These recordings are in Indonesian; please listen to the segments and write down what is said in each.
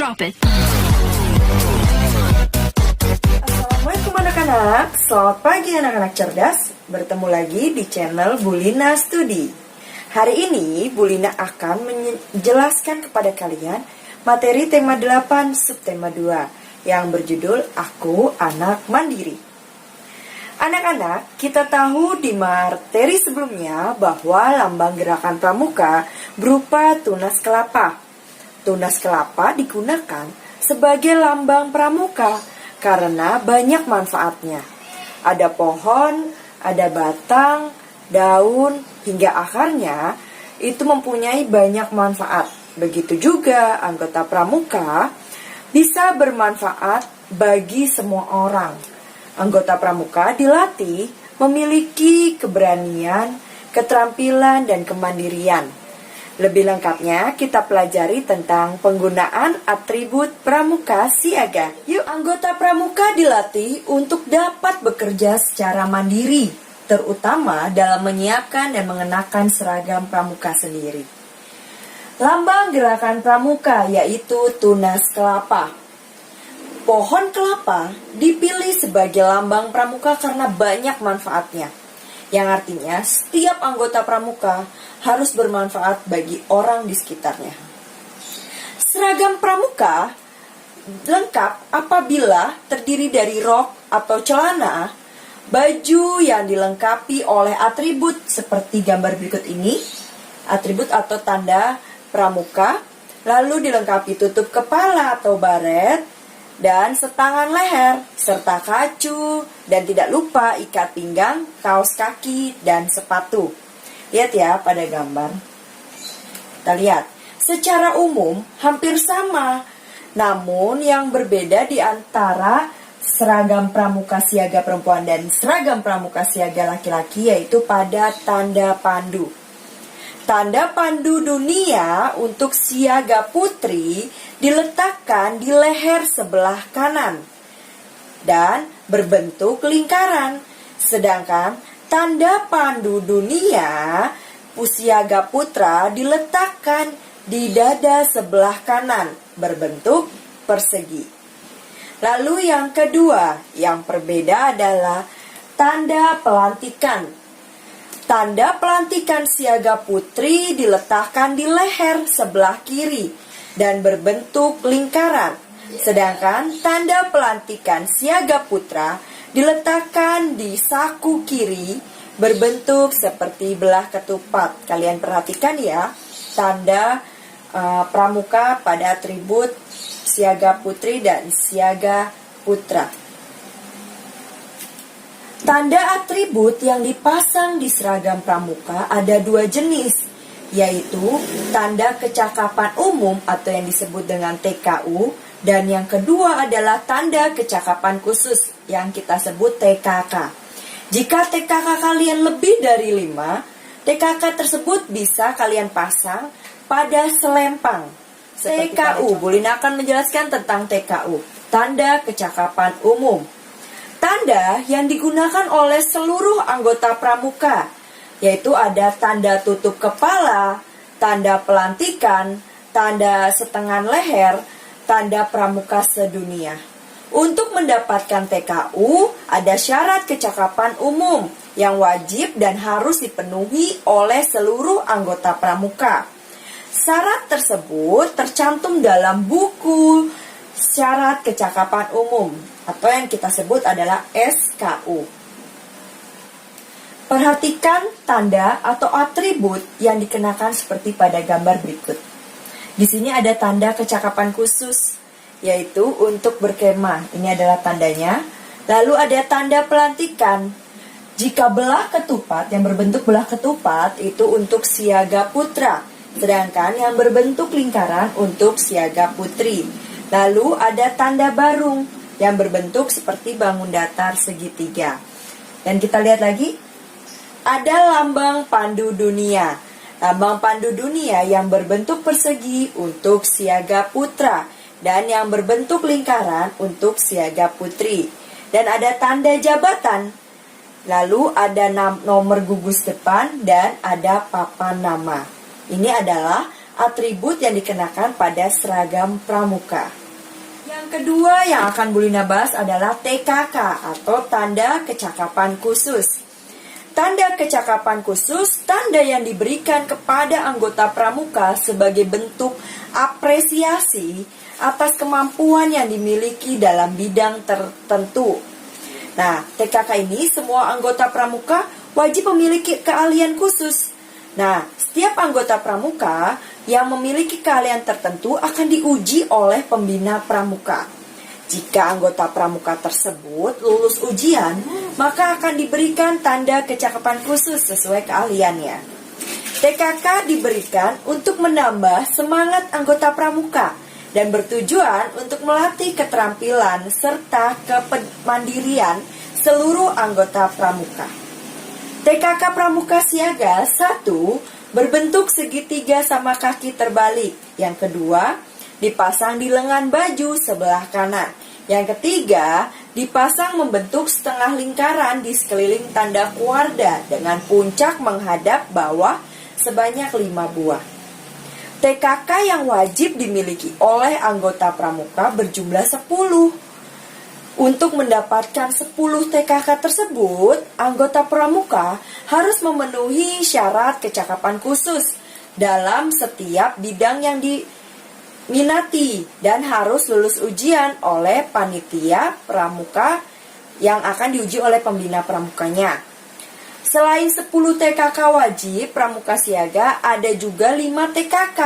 Drop it. Assalamualaikum anak-anak, selamat pagi anak-anak cerdas. Bertemu lagi di channel Bulina Studi. Hari ini Bulina akan menjelaskan kepada kalian materi tema 8 subtema 2 yang berjudul Aku Anak Mandiri. Anak-anak, kita tahu di materi sebelumnya bahwa lambang gerakan pramuka berupa tunas kelapa. Tunas kelapa digunakan sebagai lambang pramuka karena banyak manfaatnya. Ada pohon, ada batang, daun, hingga akarnya itu mempunyai banyak manfaat. Begitu juga anggota pramuka bisa bermanfaat bagi semua orang. Anggota pramuka dilatih memiliki keberanian, keterampilan, dan kemandirian. Lebih lengkapnya kita pelajari tentang penggunaan atribut pramuka siaga. Yuk, anggota pramuka dilatih untuk dapat bekerja secara mandiri, terutama dalam menyiapkan dan mengenakan seragam pramuka sendiri. Lambang gerakan pramuka yaitu tunas kelapa. Pohon kelapa dipilih sebagai lambang pramuka karena banyak manfaatnya, yang artinya setiap anggota pramuka harus bermanfaat bagi orang di sekitarnya. Seragam pramuka lengkap apabila terdiri dari rok atau celana, baju yang dilengkapi oleh atribut seperti gambar berikut ini, atribut atau tanda pramuka, lalu dilengkapi tutup kepala atau baret, dan setangan leher, serta kacu, dan tidak lupa ikat pinggang, kaos kaki, dan sepatu. Lihat ya pada gambar. Kita lihat, secara umum hampir sama, namun yang berbeda di antara seragam pramuka siaga perempuan dan seragam pramuka siaga laki-laki yaitu pada tanda pandu. Tanda pandu dunia untuk siaga putri diletakkan di leher sebelah kanan dan berbentuk lingkaran. Sedangkan tanda pandu dunia siaga putra diletakkan di dada sebelah kanan berbentuk persegi. Lalu yang kedua yang berbeda adalah tanda pelantikan. Tanda pelantikan siaga putri diletakkan di leher sebelah kiri dan berbentuk lingkaran. Sedangkan tanda pelantikan siaga putra diletakkan di saku kiri berbentuk seperti belah ketupat. Kalian perhatikan ya, tanda pramuka pada atribut siaga putri dan siaga putra. Tanda atribut yang dipasang di seragam pramuka ada dua jenis, yaitu tanda kecakapan umum atau yang disebut dengan TKU, dan yang kedua adalah tanda kecakapan khusus yang kita sebut TKK. Jika TKK kalian lebih dari 5, TKK tersebut bisa kalian pasang pada selempang. TKU, Bulina akan menjelaskan tentang TKU, tanda kecakapan umum. Tanda yang digunakan oleh seluruh anggota pramuka, yaitu ada tanda tutup kepala, tanda pelantikan, tanda setengah leher, tanda pramuka sedunia. Untuk mendapatkan TKU, ada syarat kecakapan umum yang wajib dan harus dipenuhi oleh seluruh anggota pramuka. Syarat tersebut tercantum dalam buku syarat kecakapan umum atau yang kita sebut adalah SKU. Perhatikan tanda atau atribut yang dikenakan seperti pada gambar berikut. Di sini ada tanda kecakapan khusus, yaitu untuk berkemah. Ini adalah tandanya. Lalu ada tanda pelantikan. Jika belah ketupat, yang berbentuk belah ketupat itu untuk siaga putra, sedangkan yang berbentuk lingkaran untuk siaga putri. Lalu ada tanda barung yang berbentuk seperti bangun datar segitiga. Dan kita lihat lagi, ada lambang pandu dunia. Lambang pandu dunia yang berbentuk persegi untuk siaga putra dan yang berbentuk lingkaran untuk siaga putri. Dan ada tanda jabatan. Lalu ada nomor gugus depan dan ada papan nama. Ini adalah atribut yang dikenakan pada seragam pramuka. Yang kedua yang akan Bu Lina bahas adalah TKK atau tanda kecakapan khusus. Tanda kecakapan khusus, tanda yang diberikan kepada anggota pramuka sebagai bentuk apresiasi atas kemampuan yang dimiliki dalam bidang tertentu. Nah, TKK ini semua anggota pramuka wajib memiliki keahlian khusus. Nah, setiap anggota pramuka yang memiliki keahlian tertentu akan diuji oleh pembina pramuka. Jika anggota pramuka tersebut lulus ujian, maka akan diberikan tanda kecakapan khusus sesuai keahliannya. TKK diberikan untuk menambah semangat anggota pramuka dan bertujuan untuk melatih keterampilan serta kemandirian seluruh anggota pramuka. TKK Pramuka Siaga 1 berbentuk segitiga sama kaki terbalik. Yang kedua, dipasang di lengan baju sebelah kanan. Yang ketiga, dipasang membentuk setengah lingkaran di sekeliling tanda kuarda dengan puncak menghadap bawah sebanyak 5 buah. TKK yang wajib dimiliki oleh anggota pramuka berjumlah 10. Untuk mendapatkan 10 TKK tersebut, anggota pramuka harus memenuhi syarat kecakapan khusus dalam setiap bidang yang diminati dan harus lulus ujian oleh panitia pramuka yang akan diuji oleh pembina pramukanya. Selain 10 TKK wajib pramuka siaga, ada juga 5 TKK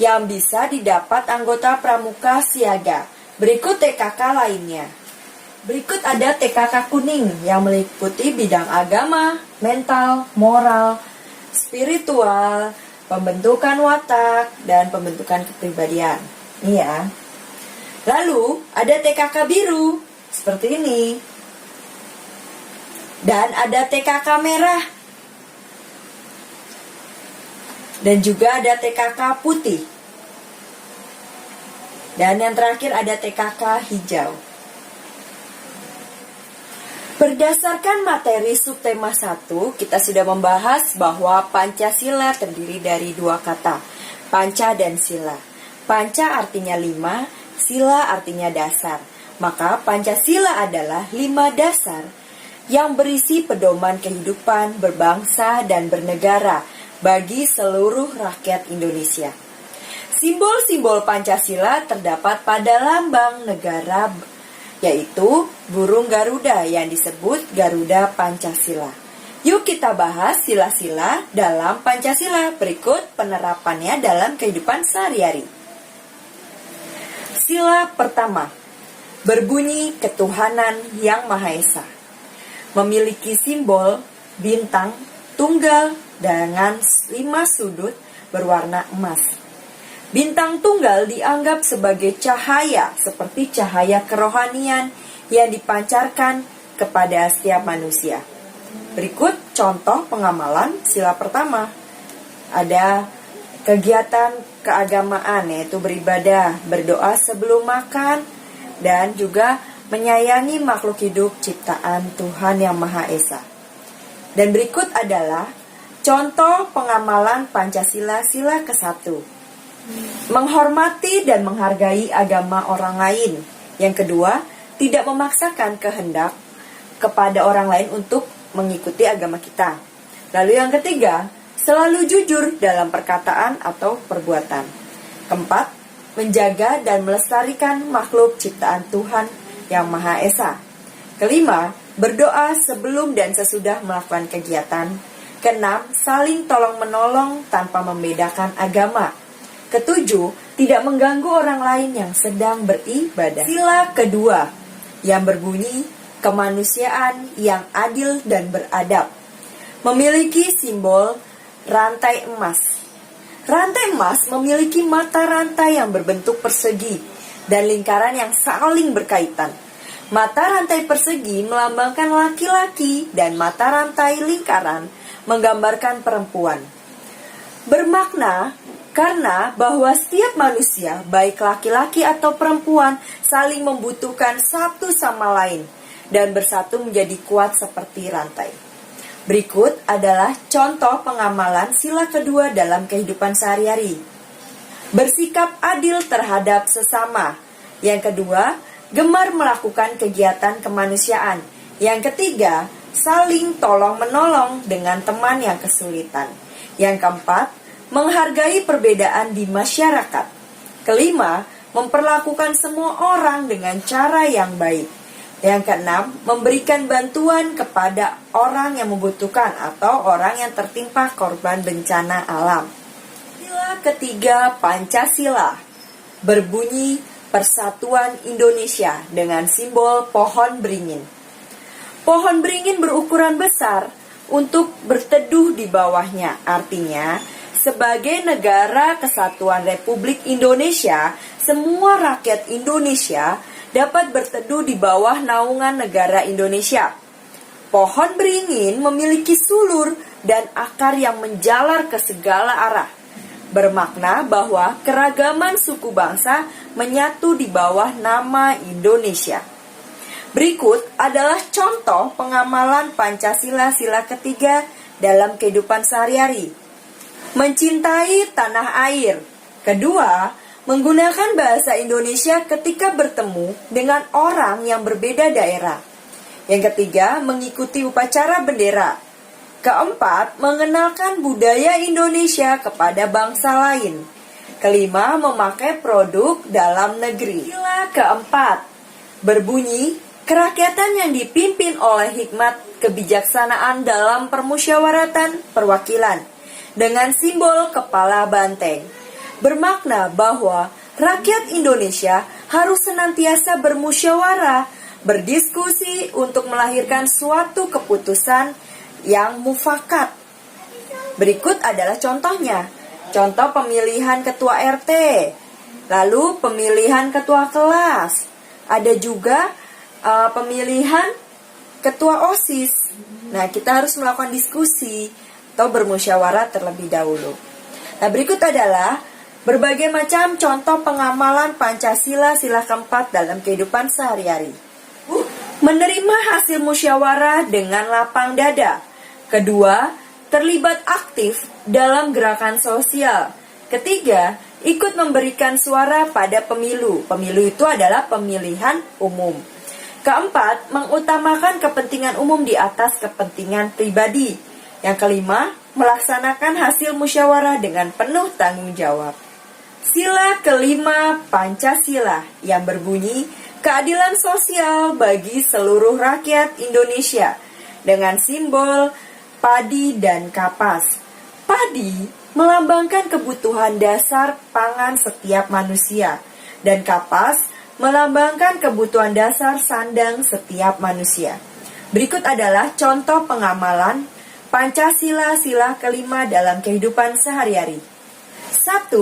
yang bisa didapat anggota pramuka siaga. Berikut TKK lainnya. Berikut ada TKK kuning yang meliputi bidang agama, mental, moral, spiritual, pembentukan watak, dan pembentukan kepribadian. Ini ya. Lalu ada TKK biru seperti ini. Dan ada TKK merah. Dan juga ada TKK putih. Dan yang terakhir ada TKK hijau. Berdasarkan materi subtema 1, kita sudah membahas bahwa Pancasila terdiri dari 2 kata, panca dan sila. Panca artinya 5, sila artinya dasar. Maka Pancasila adalah 5 dasar yang berisi pedoman kehidupan berbangsa dan bernegara bagi seluruh rakyat Indonesia. Simbol-simbol Pancasila terdapat pada lambang negara, yaitu burung Garuda yang disebut Garuda Pancasila. Yuk kita bahas sila-sila dalam Pancasila. Berikut penerapannya dalam kehidupan sehari-hari. Sila pertama, berbunyi ketuhanan yang Maha Esa. Memiliki simbol bintang tunggal dengan 5 sudut berwarna emas. Bintang tunggal dianggap sebagai cahaya, seperti cahaya kerohanian yang dipancarkan kepada setiap manusia. Berikut contoh pengamalan sila pertama. Ada kegiatan keagamaan, yaitu beribadah, berdoa sebelum makan, dan juga menyayangi makhluk hidup ciptaan Tuhan Yang Maha Esa. Dan berikut adalah contoh pengamalan Pancasila sila ke-1. Menghormati dan menghargai agama orang lain. Yang kedua, tidak memaksakan kehendak kepada orang lain untuk mengikuti agama kita. Lalu yang ketiga, selalu jujur dalam perkataan atau perbuatan. Keempat, menjaga dan melestarikan makhluk ciptaan Tuhan Yang Maha Esa. Kelima, berdoa sebelum dan sesudah melakukan kegiatan. Keenam, saling tolong-menolong tanpa membedakan agama. Ketujuh, tidak mengganggu orang lain yang sedang beribadah. Sila kedua, yang berbunyi kemanusiaan yang adil dan beradab. Memiliki simbol rantai emas. Rantai emas memiliki mata rantai yang berbentuk persegi dan lingkaran yang saling berkaitan. Mata rantai persegi melambangkan laki-laki dan mata rantai lingkaran menggambarkan perempuan. Bermakna karena bahwa setiap manusia, baik laki-laki atau perempuan, saling membutuhkan satu sama lain dan bersatu menjadi kuat seperti rantai. Berikut adalah contoh pengamalan sila kedua dalam kehidupan sehari-hari. bersikap adil terhadap sesama. Yang kedua, gemar melakukan kegiatan kemanusiaan. Yang ketiga, saling tolong-menolong dengan teman yang kesulitan. Yang keempat, menghargai perbedaan di masyarakat. Kelima, memperlakukan semua orang dengan cara yang baik. Yang keenam, memberikan bantuan kepada orang yang membutuhkan atau orang yang tertimpa korban bencana alam. Sila ketiga Pancasila berbunyi Persatuan Indonesia dengan simbol pohon beringin. Pohon beringin berukuran besar untuk berteduh di bawahnya. Artinya, sebagai negara kesatuan Republik Indonesia, semua rakyat Indonesia dapat berteduh di bawah naungan negara Indonesia. Pohon beringin memiliki sulur dan akar yang menjalar ke segala arah, bermakna bahwa keragaman suku bangsa menyatu di bawah nama Indonesia. Berikut adalah contoh pengamalan Pancasila sila ketiga dalam kehidupan sehari-hari. Mencintai tanah air. Kedua, menggunakan bahasa Indonesia ketika bertemu dengan orang yang berbeda daerah. Yang ketiga, mengikuti upacara bendera. Keempat, mengenalkan budaya Indonesia kepada bangsa lain. Kelima, memakai produk dalam negeri. Sila keempat berbunyi, kerakyatan yang dipimpin oleh hikmat kebijaksanaan dalam permusyawaratan perwakilan dengan simbol kepala banteng. Bermakna bahwa rakyat Indonesia harus senantiasa bermusyawarah, berdiskusi untuk melahirkan suatu keputusan yang mufakat. Berikut adalah contohnya. Contoh pemilihan ketua RT, lalu pemilihan ketua kelas. Ada juga pemilihan ketua OSIS. Nah, kita harus melakukan diskusi atau bermusyawarah terlebih dahulu. Nah, berikut adalah berbagai macam contoh pengamalan Pancasila sila keempat dalam kehidupan sehari-hari. Menerima hasil musyawarah dengan lapang dada. Kedua, terlibat aktif dalam gerakan sosial. Ketiga, ikut memberikan suara pada pemilu. Pemilu itu adalah pemilihan umum. Keempat, mengutamakan kepentingan umum di atas kepentingan pribadi. Yang kelima, melaksanakan hasil musyawarah dengan penuh tanggung jawab. Sila kelima Pancasila yang berbunyi keadilan sosial bagi seluruh rakyat Indonesia dengan simbol padi dan kapas. Padi melambangkan kebutuhan dasar pangan setiap manusia dan kapas melambangkan kebutuhan dasar sandang setiap manusia. Berikut adalah contoh pengamalan Pancasila sila kelima dalam kehidupan sehari-hari. 1.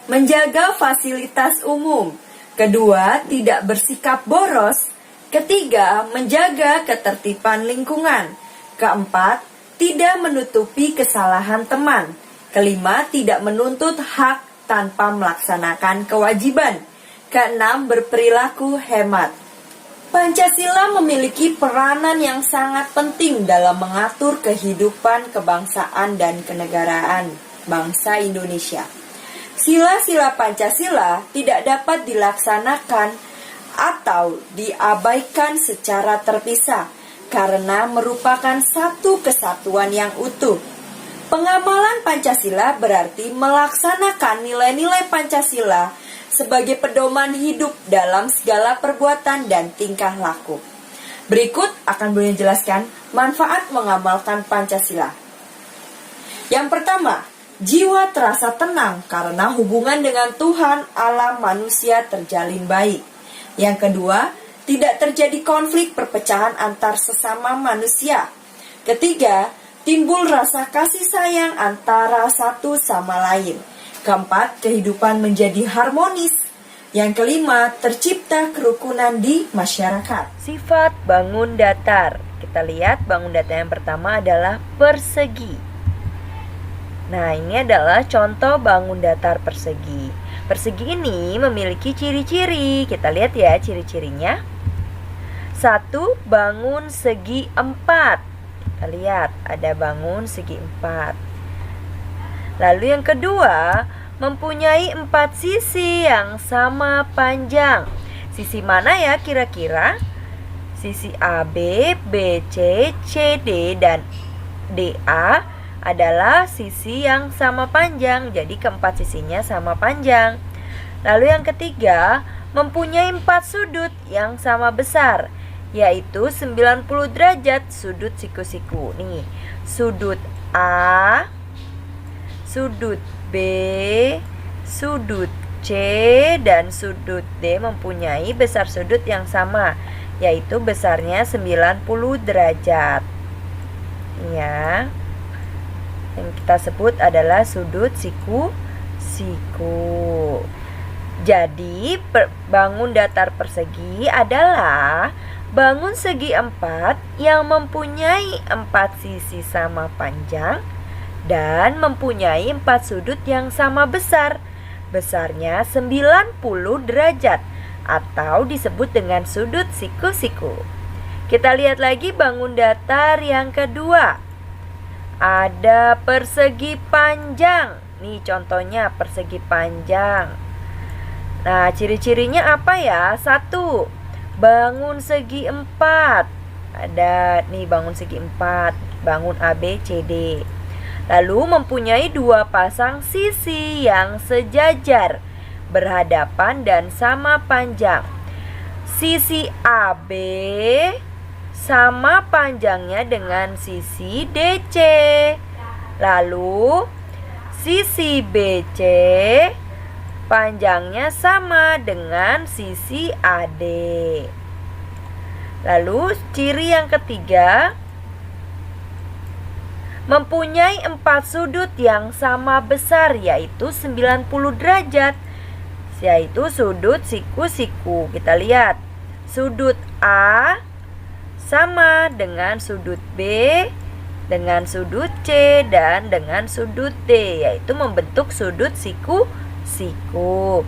Menjaga fasilitas umum. Kedua, tidak bersikap boros. Ketiga, menjaga ketertiban lingkungan. Keempat, tidak menutupi kesalahan teman. Kelima, tidak menuntut hak tanpa melaksanakan kewajiban. Keenam, berperilaku hemat. Pancasila memiliki peranan yang sangat penting dalam mengatur kehidupan kebangsaan dan kenegaraan bangsa Indonesia. Sila-sila Pancasila tidak dapat dilaksanakan atau diabaikan secara terpisah karena merupakan satu kesatuan yang utuh. Pengamalan Pancasila berarti melaksanakan nilai-nilai Pancasila sebagai pedoman hidup dalam segala perbuatan dan tingkah laku. Berikut akan boleh jelaskan manfaat mengamalkan Pancasila. Yang pertama, jiwa terasa tenang karena hubungan dengan Tuhan, alam, manusia terjalin baik. Yang kedua, tidak terjadi konflik perpecahan antar sesama manusia. Ketiga, timbul rasa kasih sayang antara satu sama lain. Keempat, kehidupan menjadi harmonis. Yang kelima, tercipta kerukunan di masyarakat. Sifat bangun datar. Kita lihat bangun datar yang pertama adalah persegi. Nah, ini adalah contoh bangun datar persegi. Persegi ini memiliki ciri-ciri. Kita lihat ya ciri-cirinya. 1. Bangun segi 4. Kita lihat ada bangun segi 4. Lalu yang kedua, mempunyai 4 sisi yang sama panjang. Sisi mana ya kira-kira? Sisi AB, BC, CD, dan DA adalah sisi yang sama panjang. Jadi keempat sisinya sama panjang. Lalu yang ketiga, mempunyai 4 sudut yang sama besar, yaitu 90 derajat sudut siku-siku. Nih, sudut A, sudut B, sudut C, dan sudut D mempunyai besar sudut yang sama, yaitu besarnya 90 derajat. Ya. Yang kita sebut adalah sudut siku-siku. Jadi, bangun datar persegi adalah bangun segi 4 yang mempunyai 4 sisi sama panjang dan mempunyai 4 sudut yang sama besar. Besarnya 90 derajat atau disebut dengan sudut siku-siku. Kita lihat lagi bangun datar yang kedua. Ada persegi panjang. Nih contohnya persegi panjang. Nah, ciri-cirinya apa ya? 1. Bangun segi 4. Ada nih bangun segi 4, bangun ABCD. Lalu mempunyai 2 pasang sisi yang sejajar, berhadapan dan sama panjang. Sisi AB sama panjangnya dengan sisi DC. Lalu sisi BC panjangnya sama dengan sisi AD. Lalu ciri yang ketiga, mempunyai 4 sudut yang sama besar, yaitu 90 derajat, yaitu sudut siku-siku. Kita lihat, sudut A sama dengan sudut B, dengan sudut C, dan dengan sudut D, yaitu membentuk sudut siku-siku.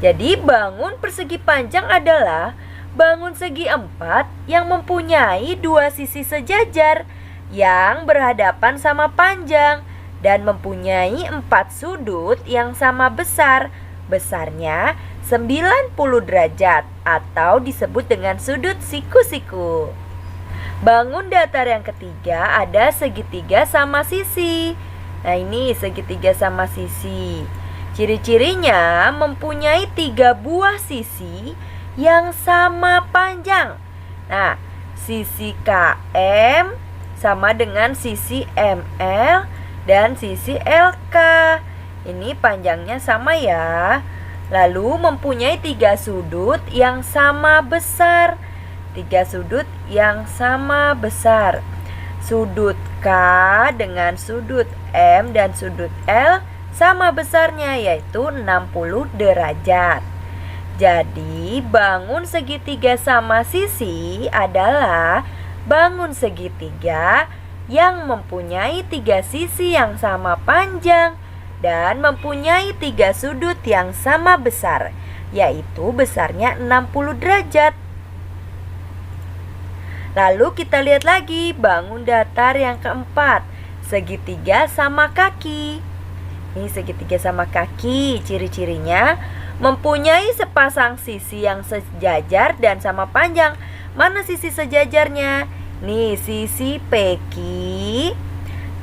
Jadi bangun persegi panjang adalah bangun segi 4 yang mempunyai 2 sisi sejajar yang berhadapan sama panjang dan mempunyai 4 sudut yang sama besar. Besarnya 90 derajat atau disebut dengan sudut siku-siku. Bangun datar yang ketiga ada segitiga sama sisi. Nah, ini segitiga sama sisi. Ciri-cirinya mempunyai 3 buah sisi yang sama panjang. Nah, sisi KM sama dengan sisi ML dan sisi LK. Ini panjangnya sama ya. Lalu mempunyai 3 sudut yang sama besar. 3 sudut yang sama besar. Sudut K dengan sudut M dan sudut L sama besarnya, yaitu 60 derajat. Jadi bangun segitiga sama sisi adalah bangun segitiga yang mempunyai 3 sisi yang sama panjang dan mempunyai 3 sudut yang sama besar, yaitu besarnya 60 derajat. Lalu kita lihat lagi bangun datar yang keempat, segitiga sama kaki. Ini segitiga sama kaki, ciri-cirinya mempunyai sepasang sisi yang sejajar dan sama panjang. Mana sisi sejajarnya? Nih, sisi PQ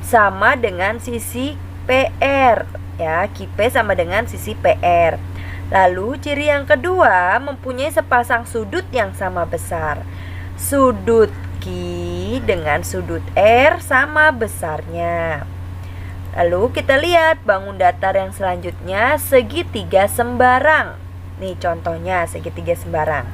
sama dengan sisi PR, ya, QP sama dengan sisi PR. Lalu ciri yang kedua, mempunyai sepasang sudut yang sama besar. Sudut Q dengan sudut R sama besarnya. Lalu kita lihat bangun datar yang selanjutnya, segitiga sembarang. Nih contohnya segitiga sembarang.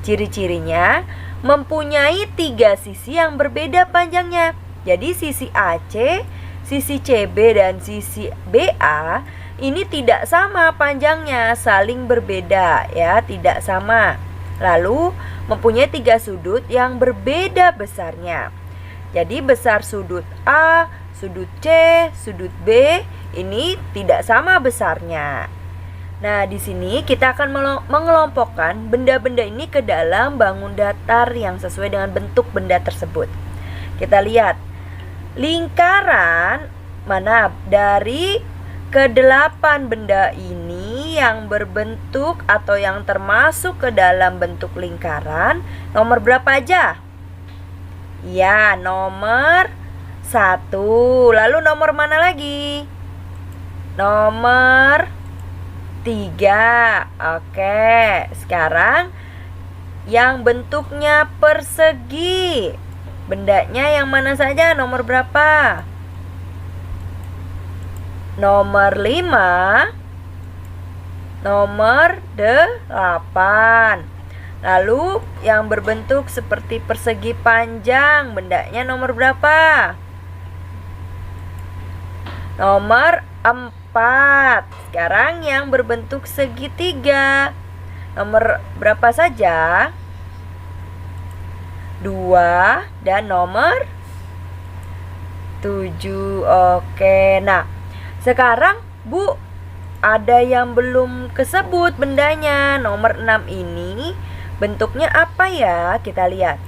Ciri-cirinya mempunyai 3 sisi yang berbeda panjangnya. Jadi sisi AC, sisi CB, dan sisi BA ini tidak sama panjangnya, saling berbeda ya, tidak sama. Lalu mempunyai 3 sudut yang berbeda besarnya. Jadi besar sudut A, sudut C, sudut B ini tidak sama besarnya. Nah, di sini kita akan mengelompokkan benda-benda ini ke dalam bangun datar yang sesuai dengan bentuk benda tersebut. Kita lihat lingkaran mana dari Kedelapan benda ini yang berbentuk atau yang termasuk ke dalam bentuk lingkaran, nomor berapa aja? Ya, nomor 1. Lalu nomor mana lagi? Nomor 3. Oke, sekarang yang bentuknya persegi. Bendanya yang mana saja? Nomor berapa? Nomor 5. Nomor 8. Lalu yang berbentuk seperti persegi panjang, bendanya nomor berapa? Nomor 4. Sekarang yang berbentuk segitiga, nomor berapa saja? 2 dan nomor 7. Oke, nah sekarang Bu, ada yang belum kesebut bendanya. Nomor 6 ini bentuknya apa ya? Kita lihat.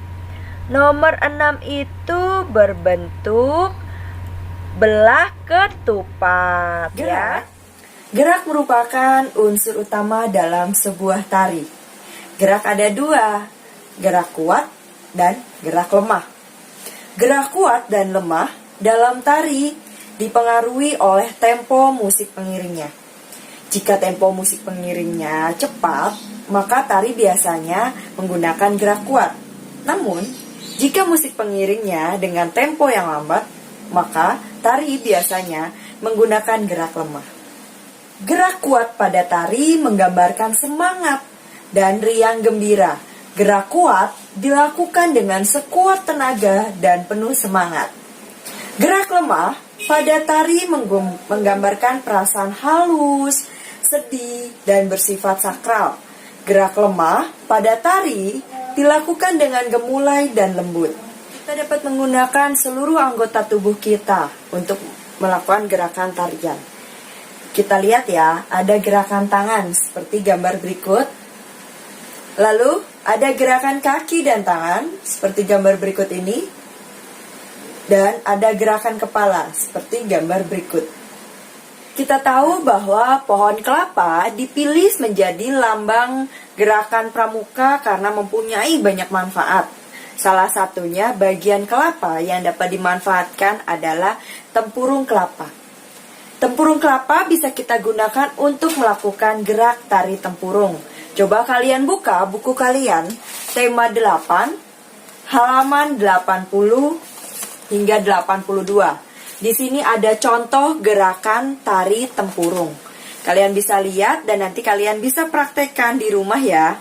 Nomor 6 itu berbentuk belah ketupat. Gerak. Gerak merupakan unsur utama dalam sebuah tari. Gerak ada 2, gerak kuat dan gerak lemah. Gerak kuat dan lemah dalam tari dipengaruhi oleh tempo musik pengiringnya. Jika tempo musik pengiringnya cepat, maka tari biasanya menggunakan gerak kuat. Namun, jika musik pengiringnya dengan tempo yang lambat, maka tari biasanya menggunakan gerak lemah. Gerak kuat pada tari menggambarkan semangat dan riang gembira. Gerak kuat dilakukan dengan sekuat tenaga dan penuh semangat. Gerak lemah pada tari menggambarkan perasaan halus, sedih, dan bersifat sakral. Gerak lemah pada tari dilakukan dengan gemulai dan lembut. Kita dapat menggunakan seluruh anggota tubuh kita untuk melakukan gerakan tarian. Kita lihat ya, ada gerakan tangan seperti gambar berikut. Lalu ada gerakan kaki dan tangan seperti gambar berikut ini. Dan ada gerakan kepala seperti gambar berikut. Kita tahu bahwa pohon kelapa dipilih menjadi lambang gerakan pramuka karena mempunyai banyak manfaat. Salah satunya bagian kelapa yang dapat dimanfaatkan adalah tempurung kelapa. Tempurung kelapa bisa kita gunakan untuk melakukan gerak tari tempurung. Coba kalian buka buku kalian, tema 8, halaman 80 hingga 82. Di sini ada contoh gerakan tari tempurung. Kalian bisa lihat dan nanti kalian bisa praktekkan di rumah ya.